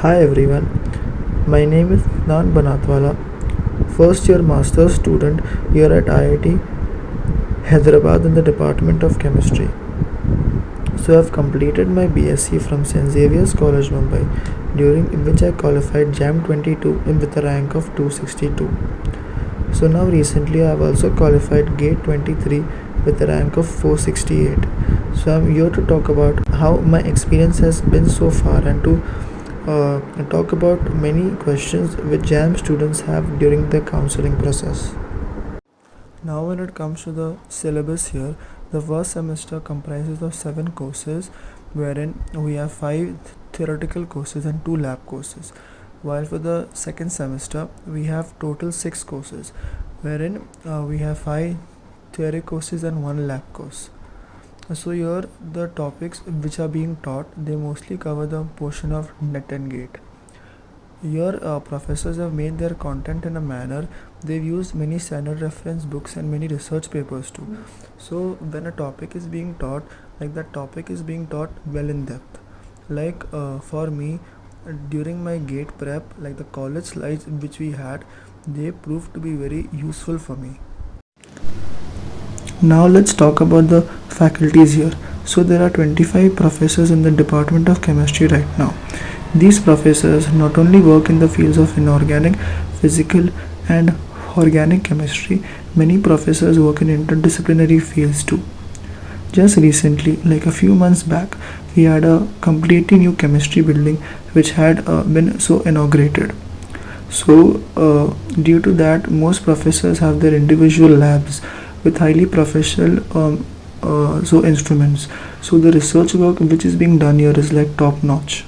Hi everyone, my name is Nan Banatwala, first year master's student here at IIT Hyderbad in the Department of Chemistry. So I have completed my BSc from St. Xavier's College Mumbai, during which I qualified JAM 22 with a rank of 262. So now recently I have also qualified GATE 23 with a rank of 468. So I am here to talk about how my experience has been so far and to talk about many questions which JAM students have during the counseling process. Now when it comes to the syllabus here, the first semester comprises of 7 courses wherein we have 5 theoretical courses and 2 lab courses, while for the second semester we have total 6 courses wherein we have 5 theory courses and 1 lab course. So here the topics which are being taught, they mostly cover the portion of net and gate. Here professors have made their content in a manner, they've used many standard reference books and many research papers too. So when a topic is being taught, like that topic is being taught well in depth. Like for me, during my gate prep, like the college slides which we had, they proved to be very useful for me. Now let's talk about the faculties here. So there are 25 professors in the Department of Chemistry right now. These professors not only work in the fields of inorganic, physical and organic chemistry, many professors work in interdisciplinary fields too. Just recently, like a few months back, we had a completely new chemistry building which had been so inaugurated. So due to that, most professors have their individual labs with highly professional instruments. So the research work which is being done here is like top notch.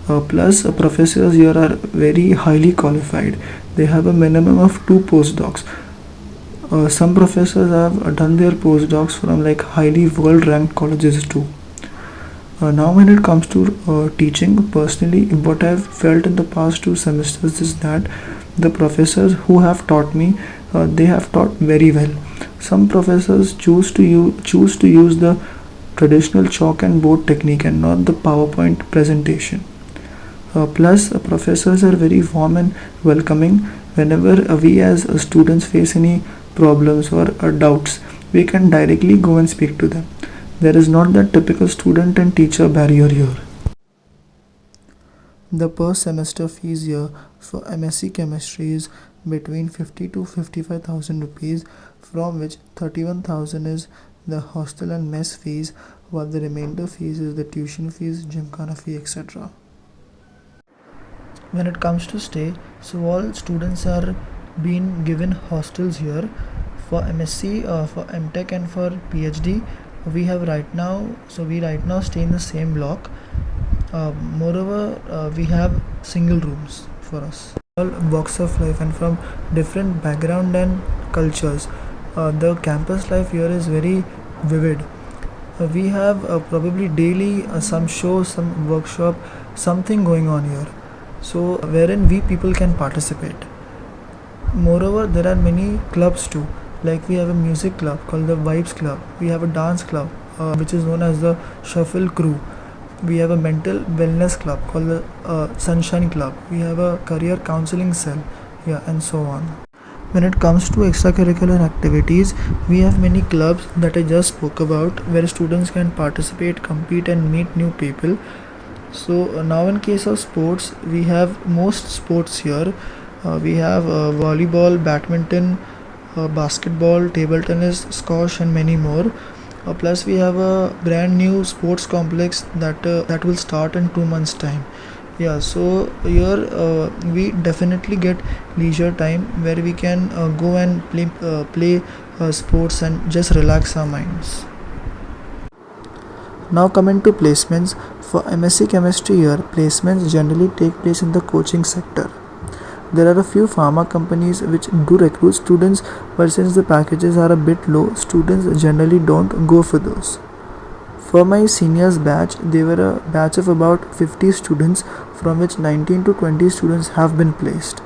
Plus professors here are very highly qualified. They have a minimum of 2 postdocs. Some professors have done their postdocs from like highly world ranked colleges too. Now when it comes to teaching, personally what I have felt in the past 2 semesters is that the professors who have taught me, they have taught very well. Some professors choose to use the traditional chalk and board technique and not the PowerPoint presentation. Plus professors are very warm and welcoming. Whenever we as students face any problems or doubts, we can directly go and speak to them. There is not that typical student and teacher barrier here. The per semester fees here for MSc Chemistry is between 50 to 55,000 rupees, from which 31,000 is the hostel and mess fees, while the remainder fees is the tuition fees, gymkhana fee, etc. When it comes to stay, so all students are being given hostels here. For MSc, for MTech and for PhD, we right now stay in the same block. Moreover, we have single rooms for us. All walks of life and from different background and cultures. The campus life here is very vivid. We have probably daily some show, some workshop, something going on here. So wherein we people can participate. Moreover, there are many clubs too. Like we have a music club called the Vibes Club. We have a dance club which is known as the Shuffle Crew. We have a mental wellness club called the Sunshine Club. We have a career counseling cell, and so on. When it comes to extracurricular activities, we have many clubs that I just spoke about, where students can participate, compete and meet new people. So now in case of sports, we have most sports here. We have volleyball, badminton, basketball, table tennis, squash and many more. Plus we have a brand new sports complex that will start in 2 months time. So here we definitely get leisure time where we can go and play sports and just relax our minds. Now coming to placements, for MSc Chemistry here, placements generally take place in the coaching sector. There are a few pharma companies which do recruit students, but since the packages are a bit low, students generally don't go for those. For my seniors batch, they were a batch of about 50 students, from which 19 to 20 students have been placed.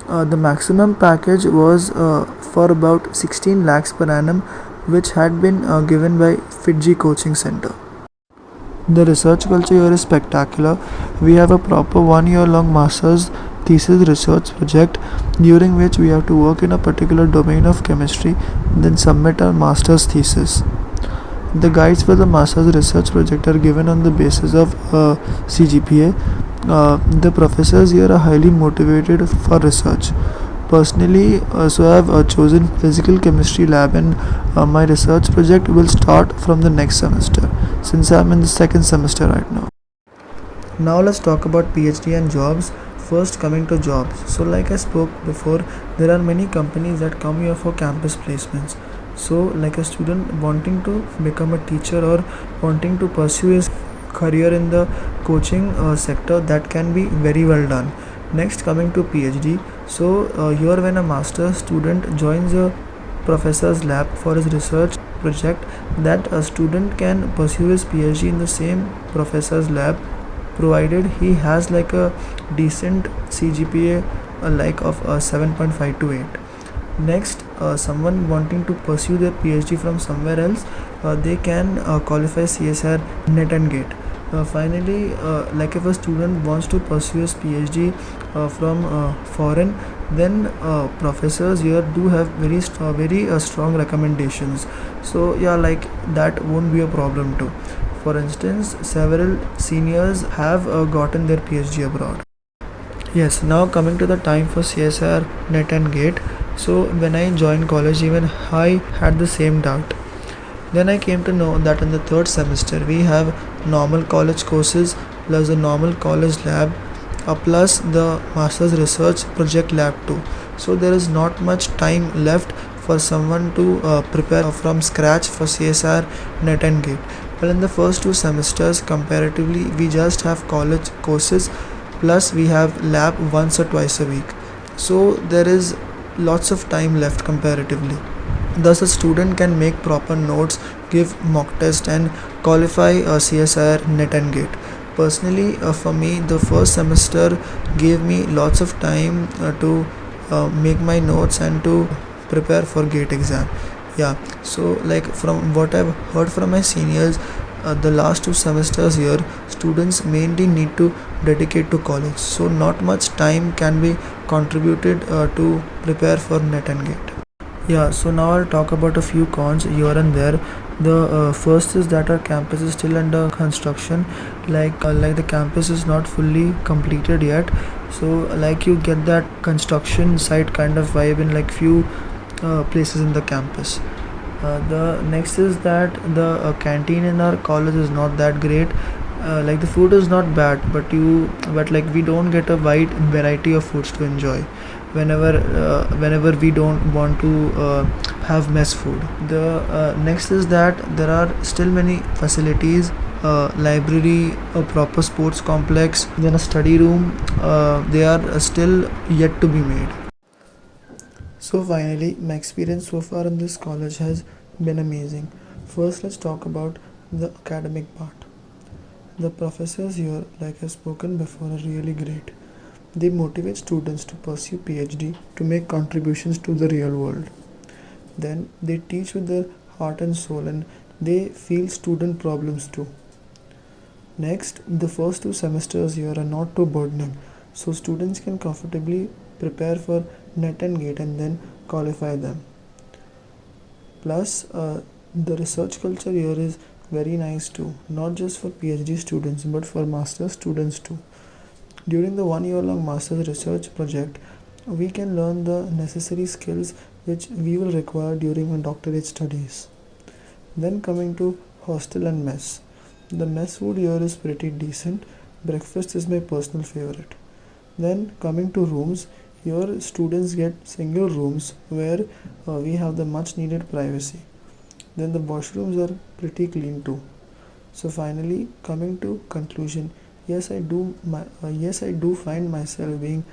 The maximum package was for about 16 lakhs per annum, which had been given by Fiji Coaching Center. The research culture here is spectacular. We have a proper 1 year long master's thesis research project during which we have to work in a particular domain of chemistry, then submit our master's thesis. The guides for the master's research project are given on the basis of CGPA. The professors here are highly motivated for research. Personally, so I have chosen physical chemistry lab, and my research project will start from the next semester since I'm in the second semester right now. Now let's talk about PhD and jobs. First, coming to jobs. So like I spoke before, there are many companies that come here for campus placements. So like a student wanting to become a teacher or wanting to pursue his career in the coaching sector, that can be very well done. Next, coming to PhD. So here when a master student joins a professor's lab for his research project, that a student can pursue his PhD in the same professor's lab, provided he has like a decent CGPA like of 7.5 to 8. Next, someone wanting to pursue their PhD from somewhere else, they can qualify CSR net and gate. Finally, like if a student wants to pursue his PhD from foreign, then professors here do have very strong recommendations. So yeah, like that won't be a problem too. For instance, several seniors have gotten their PhD abroad. Yes, now coming to the time for CSR net and gate. So when I joined college, even I had the same doubt. Then I came to know that in the third semester we have normal college courses plus the normal college lab plus the master's research project lab too. So there is not much time left for someone to prepare from scratch for CSR net and gate. Well, in the first 2 semesters comparatively we just have college courses plus we have lab once or twice a week. So there is lots of time left comparatively. Thus, a student can make proper notes, give mock test, and qualify a CSIR net and gate. Personally, for me, the first semester gave me lots of time to make my notes and to prepare for gate exam. Yeah, so like from what I've heard from my seniors, the last 2 semesters here, students mainly need to dedicate to college. So not much time can be contributed to prepare for net and gate. Yeah, so now I'll talk about a few cons here and there. The first is that our campus is still under construction, like the campus is not fully completed yet. So like you get that construction site kind of vibe in like few places in the campus. The next is that the canteen in our college is not that great. Like the food is not bad, but like we don't get a wide variety of foods to enjoy whenever we don't want to have mess food. The next is that there are still many facilities, library, a proper sports complex, then a study room. They are still yet to be made. So finally, my experience so far in this college has been amazing. First, let's talk about the academic part. The professors here, like I've spoken before, are really great. They motivate students to pursue PhD to make contributions to the real world. Then they teach with their heart and soul, and they feel student problems too. Next, the first 2 semesters here are not too burdening, so students can comfortably prepare for net and gate and then qualify them. Plus, the research culture here is very nice too, not just for PhD students but for master's students too. During the 1 year long master's research project, we can learn the necessary skills which we will require during our doctorate studies. Then coming to hostel and mess. The mess food here is pretty decent. Breakfast is my personal favorite. Then coming to rooms, here students get single rooms where we have the much needed privacy. Then the washrooms are pretty clean too. So finally, coming to conclusion, yes I do find myself being